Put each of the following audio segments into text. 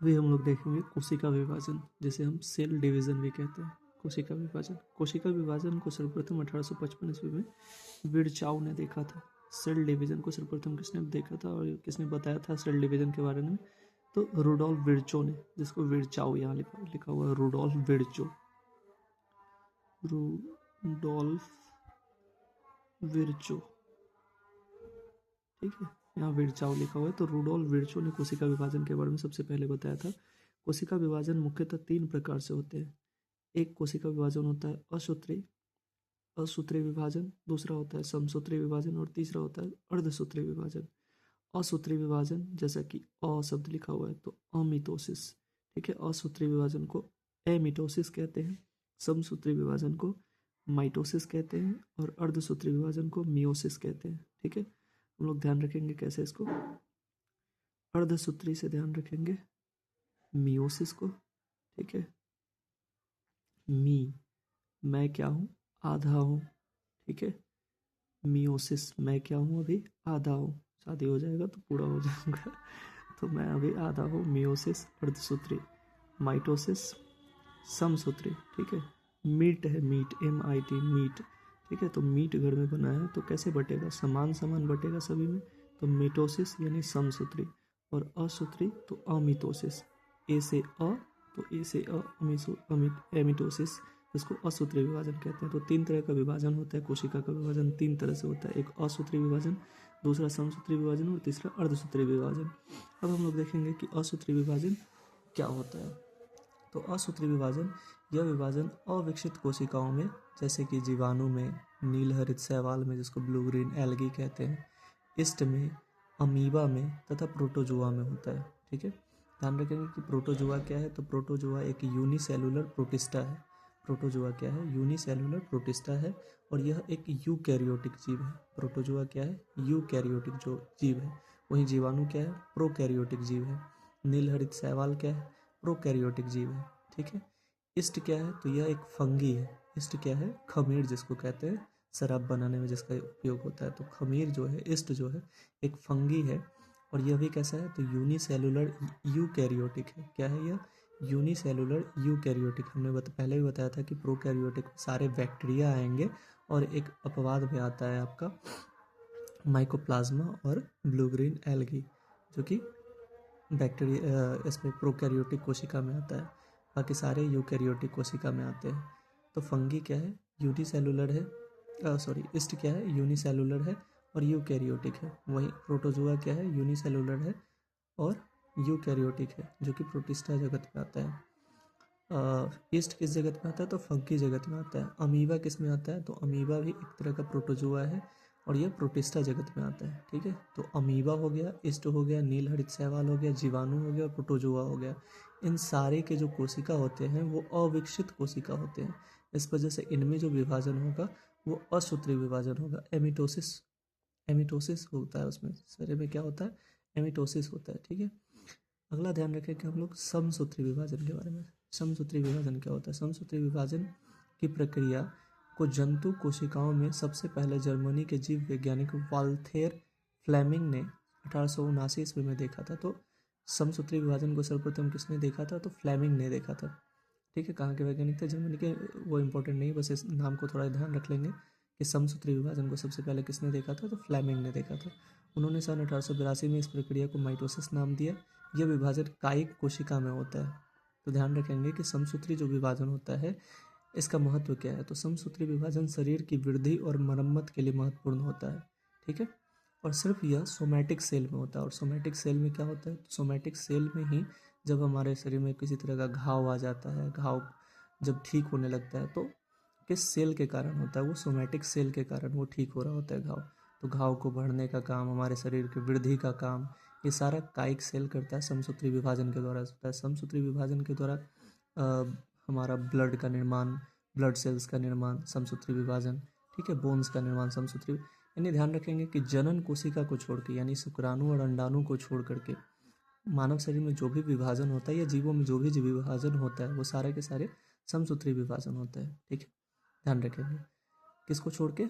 अभी हम लोग देखेंगे कोशिका विभाजन, जिसे हम सेल डिवीजन भी कहते हैं। कोशिका विभाजन को सर्वप्रथम 1855 ईस्वी में विर्चाउ ने देखा था। सेल डिवीजन को सर्वप्रथम किसने देखा था और किसने बताया था सेल डिवीजन के बारे में? तो रुडोल्फ विर्चो ने, जिसको विर्चाउ यहाँ लिखा हुआ है, रुडोल्फ विर्चो, ठीक है, यहाँ विर्चाउ लिखा हुआ है। तो रुडोल्फ विर्चो ने कोशिका विभाजन के बारे में सबसे पहले बताया था। कोशिका विभाजन मुख्यतः 3 प्रकार से होते हैं। एक कोशिका विभाजन होता है असूत्री विभाजन, दूसरा होता है समसूत्री विभाजन और तीसरा होता है अर्धसूत्री विभाजन। असूत्री विभाजन, जैसा कि अ शब्द लिखा हुआ है, तो अमिटोसिस, ठीक है, असूत्री विभाजन को एमिटोसिस कहते हैं, समसूत्री विभाजन को माइटोसिस कहते हैं और अर्धसूत्री विभाजन को मियोसिस कहते हैं। ठीक है, हम लोग ध्यान रखेंगे कैसे इसको। अर्धसूत्री से ध्यान रखेंगे मियोसिस को, ठीक है, मैं क्या हूँ, आधा हूँ, ठीक है, मियोसिस, मैं क्या हूँ, अभी आधा हूँ, शादी हो जाएगा तो पूरा हो जाऊंगा तो मैं अभी आधा हूँ। मियोसिस अर्धसूत्री, माइटोसिस समसूत्री, ठीक है। मीट है, मीट MIT मीट, ठीक है, तो मीट घर में बना है तो कैसे बटेगा, समान समान बटेगा सभी में, तो मिटोसिस यानी समसूत्री, और असूत्री तो अमिटोसिस, ए से अ तो ए से एमिटोसिस, इसको असूत्री विभाजन कहते हैं। तो 3 तरह का विभाजन होता है, कोशिका का विभाजन 3 तरह से होता है, एक असूत्री विभाजन, दूसरा समसूत्री विभाजन और तीसरा अर्धसूत्री विभाजन। अब हम लोग देखेंगे कि असूत्री विभाजन क्या होता है। तो असूत्री विभाजन, यह विभाजन अविकसित कोशिकाओं में, जैसे कि जीवाणु में, नीलहरित शैवाल में जिसको ब्लू ग्रीन एल्गी कहते हैं, ईस्ट में, अमीबा में तथा प्रोटोजुआ में होता है। ठीक है, ध्यान रखेंगे कि प्रोटोजुआ क्या है। तो प्रोटोजुआ एक यूनिसेलुलर प्रोटिस्टा है। प्रोटोजुआ क्या है, यूनिसेलुलर प्रोटिस्टा है और यह एक यूकैरियोटिक जीव है। प्रोटोजुआ क्या है, यूकैरियोटिक जो जीव है। वहीं जीवाणु क्या है, प्रोकैरियोटिक जीव है। नीलहरित शैवाल क्या है, प्रोकैरियोटिक जीव है। ठीक है, ईस्ट क्या है, तो यह एक फंगी है। ईस्ट क्या है, खमीर जिसको कहते हैं, शराब बनाने में जिसका उपयोग होता है। तो खमीर जो है, ईस्ट जो है, एक फंगी है और यह भी कैसा है, तो यूनिसेलुलर यूकैरियोटिक है। क्या है यह, यूनिसेलुलर यूकैरियोटिक। हमने पहले भी बताया था कि प्रोकैरियोटिक सारे बैक्टीरिया आएंगे और एक अपवाद में आता है आपका माइकोप्लाज्मा और ब्लू ग्रीन एल्गी, जो कि बैक्टीरिया इसमें प्रोकैरियोटिक कोशिका में आता है, बाकी सारे यूकैरियोटिक कोशिका में आते हैं। तो फंगी क्या है, यूनिसेलुलर है, ईस्ट क्या है, यूनिसेलुलर है और यूकैरियोटिक है। वहीं प्रोटोजुआ क्या है, यूनिसेलुलर है और यूकैरियोटिक है, जो कि प्रोटिस्टा जगत में आता है। ईस्ट किस जगत में आता है, तो फंगी जगत में आता है। अमीबा किस में आता है, तो अमीबा भी एक तरह का प्रोटोजुआ है और यह प्रोटिस्टा जगत में आता है। ठीक है, तो अमीबा हो गया, ईस्ट हो गया, नीलहरित शैवाल हो गया, जीवाणु हो गया और प्रोटोजुआ हो गया। इन सारे के जो कोशिका होते हैं वो अविकसित कोशिका होते हैं। इस वजह से इनमें जो विभाजन होगा वो असूत्री विभाजन होगा। एमिटोसिस होता है उसमें, शरीर में क्या होता है, एमिटोसिस होता है। ठीक है, अगला ध्यान रखें कि हम लोग समसूत्री विभाजन के बारे में। समसूत्री विभाजन क्या होता है, समसूत्री विभाजन की प्रक्रिया को जंतु कोशिकाओं में सबसे पहले जर्मनी के जीव वैज्ञानिक वाल्थेर फ्लेमिंग ने 1879 ईस्वी में देखा था। तो समसूत्री विभाजन को सर्वप्रथम किसने देखा था, तो फ्लेमिंग ने देखा था। ठीक है, कहाँ के वैज्ञानिक थे, जर्मनी के, वो इंपॉर्टेंट नहीं, बस इस नाम को थोड़ा ध्यान रख लेंगे कि समसूत्री विभाजन को सबसे पहले किसने देखा था, तो फ्लेमिंग ने देखा था। उन्होंने सन 1882 में इस प्रक्रिया को माइटोसिस नाम दिया। यह विभाजन कायिक कोशिका में होता है। तो ध्यान रखेंगे कि समसूत्री जो विभाजन होता है इसका महत्व क्या है। तो समसूत्री विभाजन शरीर की वृद्धि और मरम्मत के लिए महत्वपूर्ण होता है। ठीक है, और सिर्फ यह सोमैटिक सेल में होता है। और सोमैटिक सेल में क्या होता है, तो सोमैटिक सेल में ही जब हमारे शरीर में किसी तरह का घाव आ जाता है, घाव जब ठीक होने लगता है तो किस सेल के कारण होता है, वो सोमैटिक सेल के कारण वो ठीक हो रहा होता है घाव। तो घाव को बढ़ने का काम, हमारे शरीर की वृद्धि का काम, ये सारा कायिक सेल करता है, समसूत्री विभाजन के द्वारा होता है। समसूत्री विभाजन के द्वारा हमारा ब्लड का निर्माण, ब्लड सेल्स का निर्माण, समसूत्री विभाजन, ठीक है, बोन्स का निर्माण समसूत्री। यानी ध्यान रखेंगे कि जनन कोशिका को छोड़ के, यानी शुक्राणु और अंडाणु को छोड़ करके मानव शरीर में जो भी विभाजन होता है या जीवों में जो भी विभाजन होता है वो सारे के सारे समसूत्री विभाजन होता है। ठीक है, ध्यान रखेंगे किसको छोड़ के,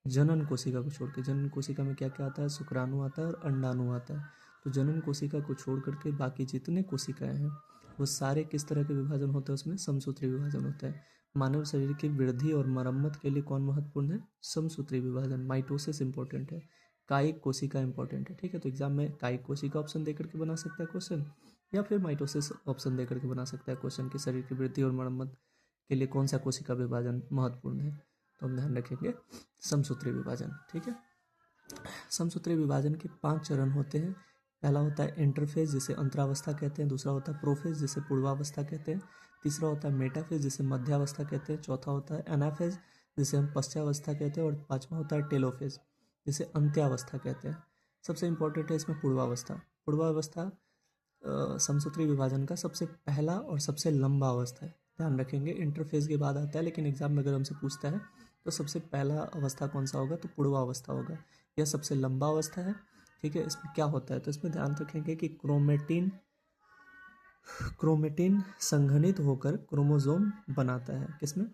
जनन कोशिका को छोड़ के। जनन कोशिका में क्या क्या आता है, शुक्राणु आता है और अंडाणु आता है। तो जनन कोशिका को छोड़ करके बाकी जितने कोशिकाएं हैं वो सारे किस तरह के विभाजन होते हैं, उसमें समसूत्री विभाजन होता है। मानव शरीर की वृद्धि और मरम्मत के लिए कौन महत्वपूर्ण है, समसूत्री विभाजन। माइटोसिस इंपॉर्टेंट है, कायिक कोशिका इंपॉर्टेंट है, ठीक है। तो एग्जाम में कायिक कोशिका ऑप्शन देकर के बना सकता है क्वेश्चन, या फिर माइटोसिस ऑप्शन देकर के बना सकता है क्वेश्चन कि शरीर की वृद्धि और मरम्मत के लिए कौन सा कोशिका विभाजन महत्वपूर्ण है। तो हम ध्यान रखेंगे समसूत्री विभाजन, ठीक है। समसूत्री विभाजन के 5 चरण होते हैं। पहला होता है इंटरफेज जिसे अंतरावस्था कहते हैं, दूसरा होता है प्रोफेज जिसे पूर्वावस्था कहते हैं, तीसरा होता है मेटाफेज जिसे मध्यावस्था कहते हैं, चौथा होता है एनाफेज जिसे हम पश्चावस्था कहते हैं, और पांचवा होता है टेलोफेज जिसे अंत्यावस्था कहते हैं। सबसे इंपॉर्टेंट है इसमें पूर्वावस्था। पूर्वावस्था समसूत्री विभाजन का सबसे पहला और सबसे लंबा अवस्था है, ध्यान रखेंगे। इंटरफेज के बाद आता है, लेकिन एग्जाम में अगर हमसे पूछता है तो सबसे पहला अवस्था कौन सा होगा, तो पूर्वावस्था होगा। यह सबसे लंबा अवस्था है, ठीक है। इसमें क्या होता है, तो इसमें ध्यान रखेंगे कि क्रोमेटिन संघनित होकर क्रोमोसोम बनाता है। किसमें,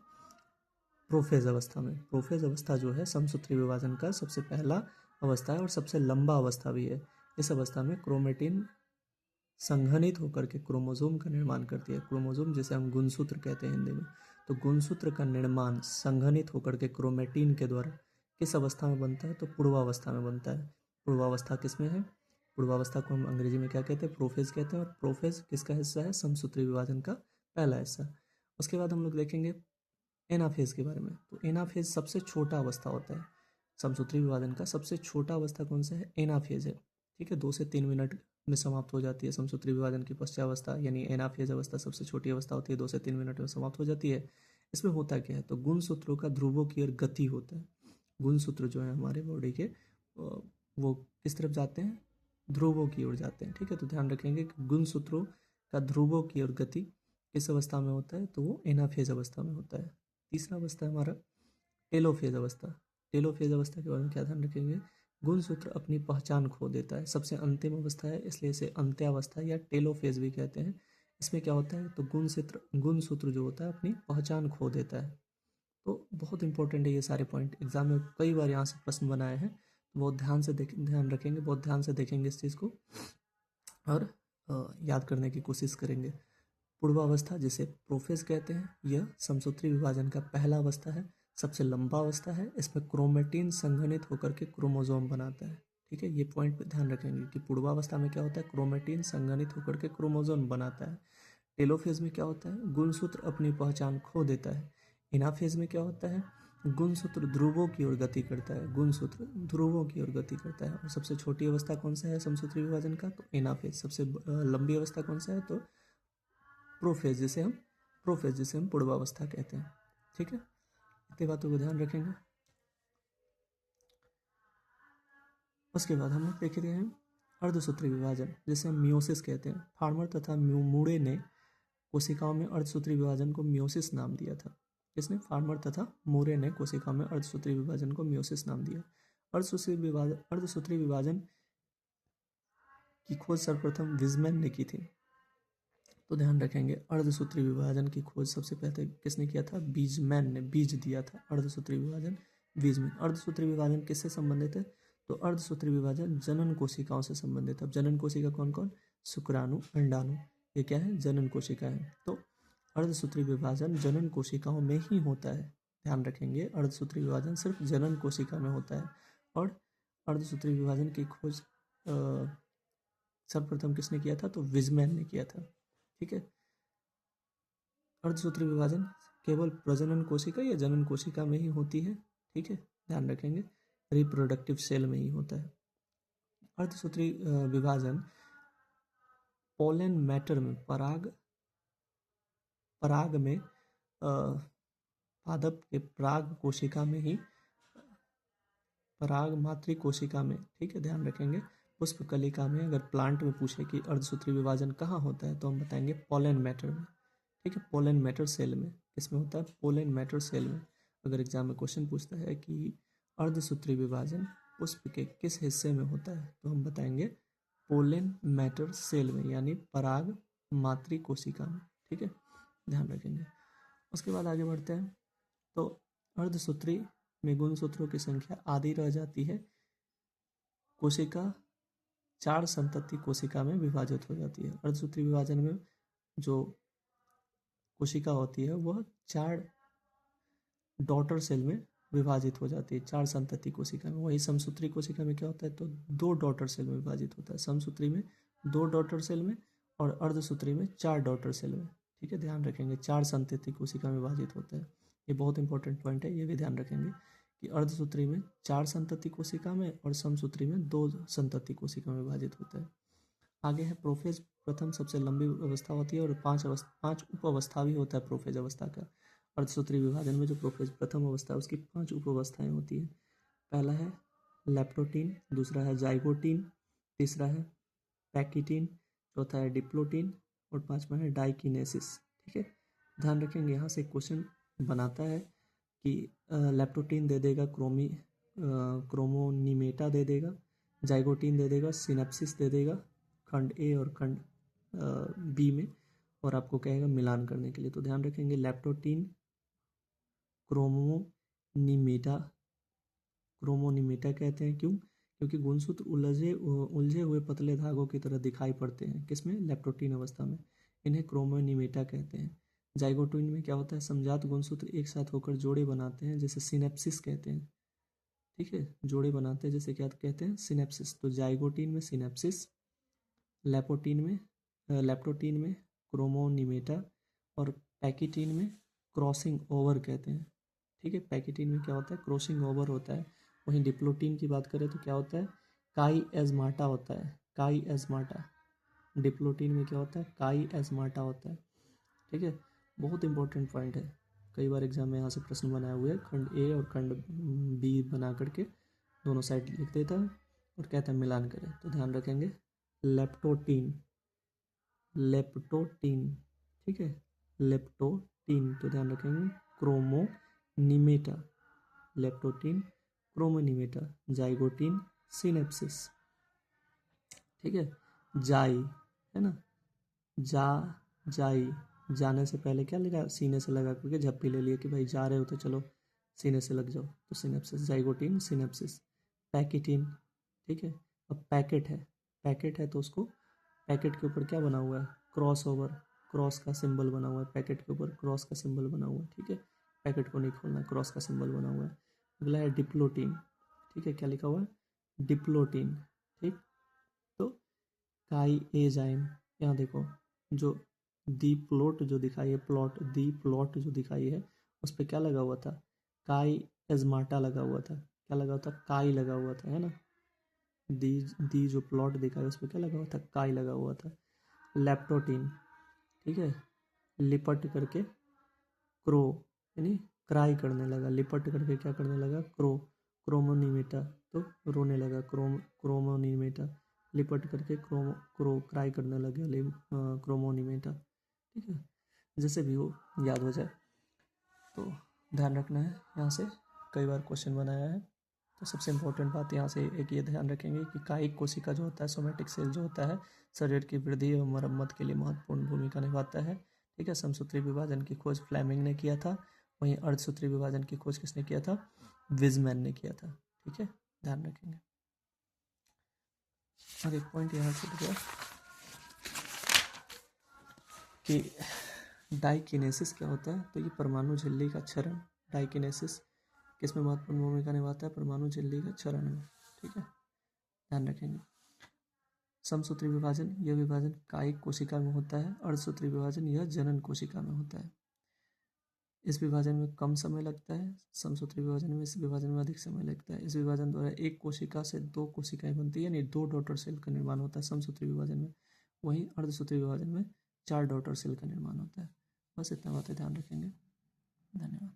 प्रोफेज अवस्था में। प्रोफेज अवस्था जो है समसूत्री विभाजन का सबसे पहला अवस्था है और सबसे लंबा अवस्था भी है। इस अवस्था में क्रोमेटिन संघनित होकर के क्रोमोसोम का निर्माण करती है। क्रोमोसोम जिसे हम गुणसूत्र कहते हैं हिंदी में, तो गुणसूत्र का निर्माण संघनित होकर के क्रोमेटिन के द्वारा किस अवस्था में बनता है, तो पूर्वावस्था में बनता है। पूर्वावस्था किसमें है, पूर्वावस्था को हम अंग्रेजी में क्या कहते हैं, प्रोफेज कहते हैं। और प्रोफेज किसका हिस्सा है, समसूत्री विभाजन का पहला हिस्सा। उसके बाद हम लोग देखेंगे एनाफेज के बारे में। तो एनाफेज सबसे छोटा अवस्था होता है समसूत्री विभाजन का। सबसे छोटा अवस्था कौन सा है, एनाफेज है, ठीक है। 2 से 3 मिनट में समाप्त हो जाती है समसूत्री विभाजन की पश्चावस्था, यानी एनाफेज अवस्था सबसे छोटी अवस्था होती है, 2 से 3 मिनट में समाप्त हो जाती है। इसमें होता क्या है, तो गुणसूत्रों का ध्रुवों की ओर गति होता है। गुणसूत्र जो है हमारे बॉडी के वो किस तरफ जाते हैं, ध्रुवों की ओर जाते हैं, ठीक है। तो ध्यान रखेंगे कि गुणसूत्रों का ध्रुवों की ओर गति किस अवस्था में होता है, तो वो एनाफेज अवस्था में होता है। तीसरा अवस्था है हमारा टेलोफेज अवस्था। टेलोफेज अवस्था के बारे में क्या ध्यान रखेंगे, गुणसूत्र अपनी पहचान खो देता है, सबसे अंतिम अवस्था है, इसलिए इसे अंत्यावस्था या टेलोफेज भी कहते हैं। इसमें क्या होता है, तो गुणसूत्र जो होता है अपनी पहचान खो देता है। तो बहुत इंपॉर्टेंट है ये सारे पॉइंट, एग्जाम में कई बार यहाँ से प्रश्न बनाए हैं, तो बहुत ध्यान रखेंगे, बहुत ध्यान से देखेंगे इस चीज़ को और याद करने की कोशिश करेंगे। पूर्वावस्था जिसे प्रोफेज कहते हैं, यह समसूत्री विभाजन का पहला अवस्था है, सबसे लंबा अवस्था है। इसमें क्रोमेटिन संघनित होकर के क्रोमोसोम बनाता है, ठीक है। ये पॉइंट पे ध्यान रखेंगे कि पूर्वावस्था में क्या होता है, क्रोमेटिन संघनित होकर के क्रोमोसोम बनाता है। टेलोफेज में क्या होता है, गुणसूत्र अपनी पहचान खो देता है। एनाफेज में क्या होता है, गुणसूत्र ध्रुवों की ओर गति करता है, गुणसूत्र ध्रुवों की ओर गति करता है। और सबसे छोटी अवस्था कौन सा है समसूत्री विभाजन का, तो एनाफेज। सबसे लंबी अवस्था कौन सा है, तो प्रोफेज जिसे हम पूर्वावस्था कहते हैं, ठीक है। इतनी बातों को ध्यान रखेंगे। उसके बाद हम लोग देख रहे हैं अर्धसूत्री विभाजन जिसे हम मियोसिस कहते हैं। फार्मर तथा मूरे ने कोशिकाओं में अर्धसूत्री विभाजन को मियोसिस नाम दिया था। किसने, फार्मर तथा मूरे ने कोशिकाओं में अर्धसूत्री विभाजन को मियोसिस नाम दिया। अर्धसूत्री विभाजन की खोज सर्वप्रथम विजमैन ने की थी। तो ध्यान रखेंगे अर्धसूत्री विभाजन की खोज सबसे पहले किसने किया था, बीजमैन ने, बीज दिया था अर्धसूत्री विभाजन बीजमैन। अर्धसूत्री विभाजन किससे संबंधित है, तो अर्धसूत्री विभाजन जनन कोशिकाओं से संबंधित है। अब जनन कोशिका कौन कौन, शुक्राणु, अंडाणु, ये क्या है, जनन कोशिका है। तो अर्धसूत्री विभाजन जनन कोशिकाओं में ही होता है, ध्यान रखेंगे अर्धसूत्री विभाजन सिर्फ जनन कोशिका में होता है। और अर्धसूत्री विभाजन की खोज सर्वप्रथम किसने किया था, तो विजमैन ने किया था, ठीक है। अर्धसूत्री विभाजन केवल प्रजनन कोशिका या जनन कोशिका में ही होती है, ठीक है, ध्यान रखेंगे रिप्रोडक्टिव सेल में ही होता है। अर्धसूत्री विभाजन पोलन मैटर में पराग में पादप के पराग कोशिका में ही, पराग मातृ कोशिका में, ठीक है, ध्यान रखेंगे। पुष्प कलिका में अगर प्लांट में पूछे कि अर्धसूत्री विभाजन कहाँ होता है, तो हम बताएंगे पोलन मैटर में, ठीक है, पोलन मैटर सेल में। किसमें होता है, पोलन मैटर सेल में। अगर एग्जाम में क्वेश्चन पूछता है कि अर्धसूत्री विभाजन पुष्प के किस हिस्से में होता है, तो हम बताएंगे पोलन मैटर सेल में, यानी पराग मातृ कोशिका में, ठीक है, ध्यान रखेंगे। उसके बाद आगे बढ़ते हैं। तो अर्धसूत्री में गुणसूत्रों की संख्या आधी रह जाती है। कोशिका 4 संतति कोशिका में विभाजित हो जाती है। अर्धसूत्री विभाजन में जो कोशिका होती है वह 4 डॉटर सेल में विभाजित हो जाती है, 4 संतति कोशिका में। वही समसूत्री कोशिका में क्या होता है, तो 2 डॉटर सेल में विभाजित होता है। समसूत्री में 2 डॉटर सेल में और अर्धसूत्री में 4 डॉटर सेल में। ठीक है, ध्यान रखेंगे 4 संतति कोशिका में विभाजित होता है। ये बहुत इंपॉर्टेंट पॉइंट है, ये भी ध्यान रखेंगे कि अर्धसूत्री में 4 संतति कोशिका में और समसूत्री में 2 संतति कोशिका में विभाजित होता है। आगे है प्रोफेज। प्रथम सबसे लंबी अवस्था होती है और 5 उप अवस्था भी होता है प्रोफेज अवस्था का। अर्धसूत्री विभाजन में जो प्रोफेज प्रथम अवस्था है उसकी 5 उप अवस्थाएं होती हैं। पहला है लेप्टोटीन, दूसरा है जाइगोटीन, तीसरा है पैकिटीन, चौथा है डिप्लोटीन और 5वां है डाइकिनेसिस। ठीक है, ध्यान रखेंगे यहाँ से क्वेश्चन बनाता है कि लेप्टोटीन दे देगा क्रोमोनिमेटा दे देगा, जाइगोटीन दे देगा सिनेप्सिस दे देगा खंड ए और खंड बी में, और आपको कहेगा मिलान करने के लिए। तो ध्यान रखेंगे लेप्टोटीन क्रोमोनिमेटा कहते हैं। क्यों? क्योंकि गुणसूत्र उलझे हुए पतले धागों की तरह दिखाई पड़ते हैं। किसमें? लेप्टोटीन अवस्था में। इन्हें क्रोमोनिमेटा कहते हैं। जाइगोटीन में क्या होता है, समजात गुणसूत्र एक साथ होकर जोड़े बनाते हैं, जैसे सिनेप्सिस कहते हैं। ठीक है, जोड़े बनाते हैं जैसे क्या कहते हैं, सिनेप्सिस। तो जाइगोटीन में सिनेप्सिस, लेप्टोटीन में क्रोमोनिमेटा और पैकिटीन में क्रॉसिंग ओवर कहते हैं। ठीक है, पैकिटीन में क्या होता है, क्रॉसिंग ओवर होता है। वहीं डिप्लोटीन की बात करें तो क्या होता है, काईएज़माटा होता है, काईएज़माटा। डिप्लोटीन में क्या होता है, काईएज़माटा होता है। ठीक है, बहुत इंपॉर्टेंट पॉइंट है, कई बार एग्जाम में यहाँ से प्रश्न बनाए हुए हैं। खंड ए और खंड बी बना करके दोनों साइड लिख देता है और कहता है मिलान करें। तो ध्यान रखेंगे लेप्टोटीन, ठीक है, लेप्टोटीन। तो ध्यान रखेंगे क्रोमोनिमेटा, लेप्टोटीन क्रोमोनिमेटा, जाइगोटीन सिनेप्सिस। ठीक है, जाई है ना, जाई, जाने से पहले क्या लगा, सीने से लगा करके झप्पी ले लिए कि भाई जा रहे हो तो चलो सीने से लग जाओ, तो सिनेप्सिस, जाइगोटीन सिनेप्सिस। पैकिटीन, ठीक है, अब पैकेट है तो उसको पैकेट के ऊपर क्या बना हुआ है, क्रॉस ओवर, क्रॉस का सिंबल बना हुआ है, पैकेट के ऊपर क्रॉस का सिंबल बना हुआ है। ठीक है, पैकेट को नहीं खोलना है, क्रॉस का सिंबल बना हुआ है। अगला है डिप्लोटीन। ठीक है, क्या लिखा हुआ है, डिप्लोटीन। ठीक, तो काईएजाइम, यहाँ देखो जो दी प्लॉट जो दिखाई है, प्लॉट जो दिखाई है उस पर क्या लगा हुआ था, काईएज़माटा लगा हुआ था। क्या लगा हुआ था, काई लगा हुआ था, है ना। दी जो प्लॉट दिखा है उस पर क्या लगा हुआ था, काई लगा हुआ था। लेप्टोटीन, ठीक है, लिपट करके क्रो यानी क्राई करने लगा, लिपट करके क्या करने लगा, क्रोमोनिमेटा तो रोने लगा, क्रोमोनिमेटा, लिपट करके क्रो क्राई करने लगे, क्रोमोनिमेटा। ठीक है, जैसे भी हो याद हो जाए तो ध्यान रखना है। यहाँ से कई बार क्वेश्चन बनाया है, तो सबसे इम्पोर्टेंट बात यहाँ से एक ये ध्यान रखेंगे कि कायिक कोशिका जो होता है, सोमेटिक सेल जो होता है, शरीर की वृद्धि और मरम्मत के लिए महत्वपूर्ण भूमिका निभाता है। ठीक है, समसूत्री विभाजन की खोज फ्लेमिंग ने किया था, वहीं अर्धसूत्री विभाजन की खोज किसने किया था, विजमैन ने किया था। ठीक है, ध्यान रखेंगे। और एक पॉइंट यहाँ छूट गया कि डाइकिनेसिस क्या होता है, तो ये परमाणु झिल्ली का क्षरण, डाइकिनेसिस किसमें महत्वपूर्ण भूमिका निभाता है, परमाणु झिल्ली का क्षरण में। ठीक है, ध्यान रखेंगे। समसूत्री विभाजन, यह विभाजन कायिक कोशिका में होता है। अर्धसूत्री विभाजन यह जनन कोशिका में होता है। इस विभाजन में कम समय लगता है, समसूत्री विभाजन में इस विभाजन में अधिक समय लगता है। इस विभाजन द्वारा एक कोशिका से 2 कोशिकाएं बनती है, यानी 2 डॉटर सेल का निर्माण होता है समसूत्री विभाजन में। वहीं अर्धसूत्री विभाजन में 4 डॉटर सेल का निर्माण होता है। बस इतना बातें ध्यान रखेंगे। धन्यवाद।